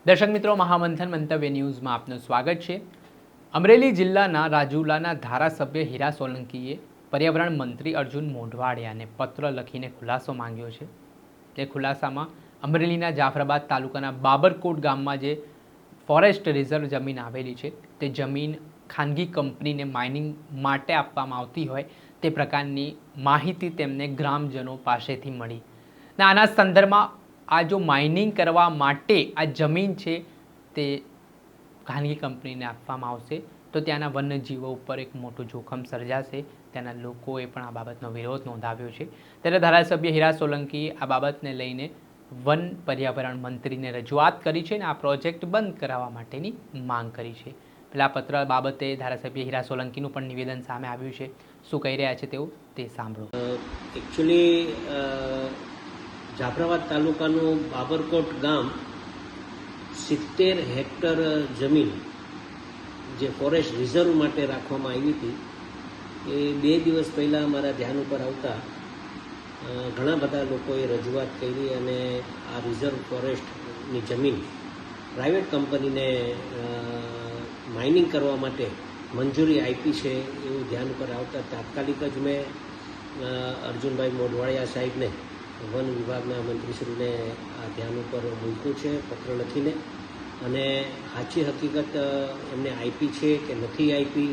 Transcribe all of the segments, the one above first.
દર્શક મિત્રો, મહામંથન મંતવ્ય ન્યૂઝમાં આપનું સ્વાગત છે। અમરેલી જિલ્લાના રાજુલાના ધારાસભ્ય હીરા સોલંકીએ પર્યાવરણ મંત્રી અર્જુન મોઢવાડિયાને પત્ર લખીને ખુલાસો માંગ્યો છે। તે ખુલાસામાં અમરેલીના જાફરાબાદ તાલુકાના બાબરકોટ ગામમાં જે ફોરેસ્ટ રિઝર્વ જમીન આવેલી છે તે જમીન ખાનગી કંપનીને માઇનિંગ માટે આપવામાં આવતી હોય તે પ્રકારની માહિતી તેમને ગ્રામજનો પાસેથી મળી અને આના સંદર્ભમાં આ જો માઇનિંગ કરવા માટે આ જમીન છે તે ખાનગી કંપનીને આપવામાં આવશે તો ત્યાંના વન્યજીવો ઉપર એક મોટું જોખમ સર્જાશે। ત્યાંના લોકોએ પણ આ બાબતનો વિરોધ નોંધાવ્યો છે। ત્યારે ધારાસભ્ય હીરા સોલંકીએ આ બાબતને લઈને વન પર્યાવરણ મંત્રીને રજૂઆત કરી છે અને આ પ્રોજેક્ટ બંધ કરાવવા માટેની માંગ કરી છે। પેલા પત્ર બાબતે ધારાસભ્ય હીરા સોલંકીનું પણ નિવેદન સામે આવ્યું છે। શું કહી રહ્યા છે તેઓ તે સાંભળો। એકચ્યુઅલી જાફરાબાદ તાલુકાનું બાબરકોટ ગામ 70 હેક્ટર જમીન જે ફોરેસ્ટ રિઝર્વ માટે રાખવામાં આવી હતી એ 2 દિવસ પહેલાં મારા ધ્યાન ઉપર આવતા ઘણા બધા લોકોએ રજૂઆત કરી અને આ રિઝર્વ ફોરેસ્ટની જમીન પ્રાઇવેટ કંપનીને માઇનિંગ કરવા માટે મંજૂરી આપી છે એવું ધ્યાન ઉપર આવતા તાત્કાલિક જ મેં અર્જુનભાઈ મોઢવાડિયા સાહેબને વન વિભાગના મંત્રીશ્રીને આ ધ્યાન ઉપર મૂક્યું છે પત્ર લખીને અને સાચી હકીકત એમને આપી છે કે નથી આપી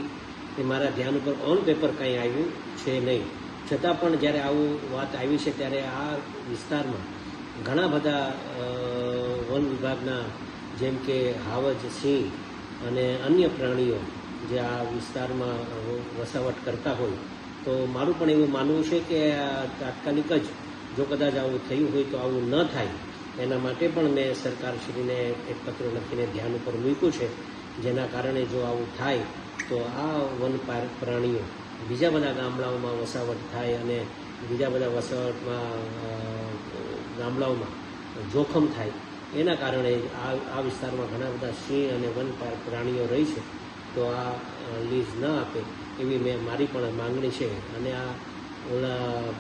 એ મારા ધ્યાન ઉપર ઓન પેપર કાંઈ આવ્યું છે નહીં। છતાં પણ જ્યારે આવું વાત આવી છે ત્યારે આ વિસ્તારમાં ઘણા બધા વન વિભાગના જેમ કે હાવજ, સિંહ અને અન્ય પ્રાણીઓ જે આ વિસ્તારમાં વસાવટ કરતા હોય તો મારું પણ એવું માનવું છે કે તાત્કાલિક જ જો કદાચ આવું થયું હોય તો આવું ન થાય એના માટે પણ મેં સરકારશ્રીને એક પત્ર લખીને ધ્યાન ઉપર મૂક્યું છે જેના કારણે જો આવું થાય તો આ વન પ્રાણીઓ બીજા બધા ગામડાઓમાં વસાવટ થાય અને બીજા બધા વસાવટમાં ગામડાઓમાં જોખમ થાય એના કારણે આ વિસ્તારમાં ઘણા બધા સિંહ અને વન પ્રાણીઓ રહી છે તો આ લીઝ ન આપે એવી મારી પણ માગણી છે અને આ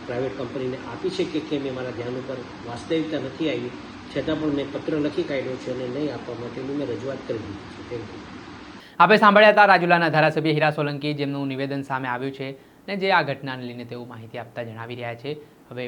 પ્રાઇવેટ કંપનીને આપી છે કે કેમ એ મારા ધ્યાન ઉપર વાસ્તવિકતા નથી આવી છતાં પણ મેં પત્ર લખી કાઢ્યો છે અને નહીં આપવા માટેની મેં રજૂઆત કરી દીધી છે। Thank you. આપણે સાંભળ્યા હતા રાજુલાના ધારાસભ્ય હીરા સોલંકી જેમનું નિવેદન સામે આવ્યું છે અને જે આ ઘટનાને લઈને તેઓ માહિતી આપતા જણાવી રહ્યા છે। હવે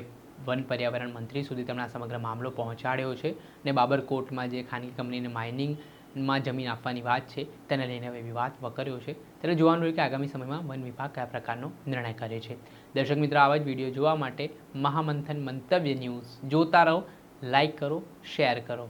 વન પર્યાવરણ મંત્રી સુધી તેમણે આ સમગ્ર મામલો પહોંચાડ્યો છે અને બાબરકોટમાં જે ખાનગી કંપનીને માઇનિંગમાં જમીન આપવાની વાત છે તેને લઈને હવે વિવાદ વકર્યો છે। ત્યારે જોવાનું રહ્યું કે આગામી સમયમાં વન વિભાગ કયા પ્રકારનો નિર્ણય કરે છે। દર્શક મિત્રો, આવા જ વિડીયો જોવા માટે મહામંથન મંતવ્ય ન્યૂઝ જોતા રહો, લાઇક કરો, શેર કરો।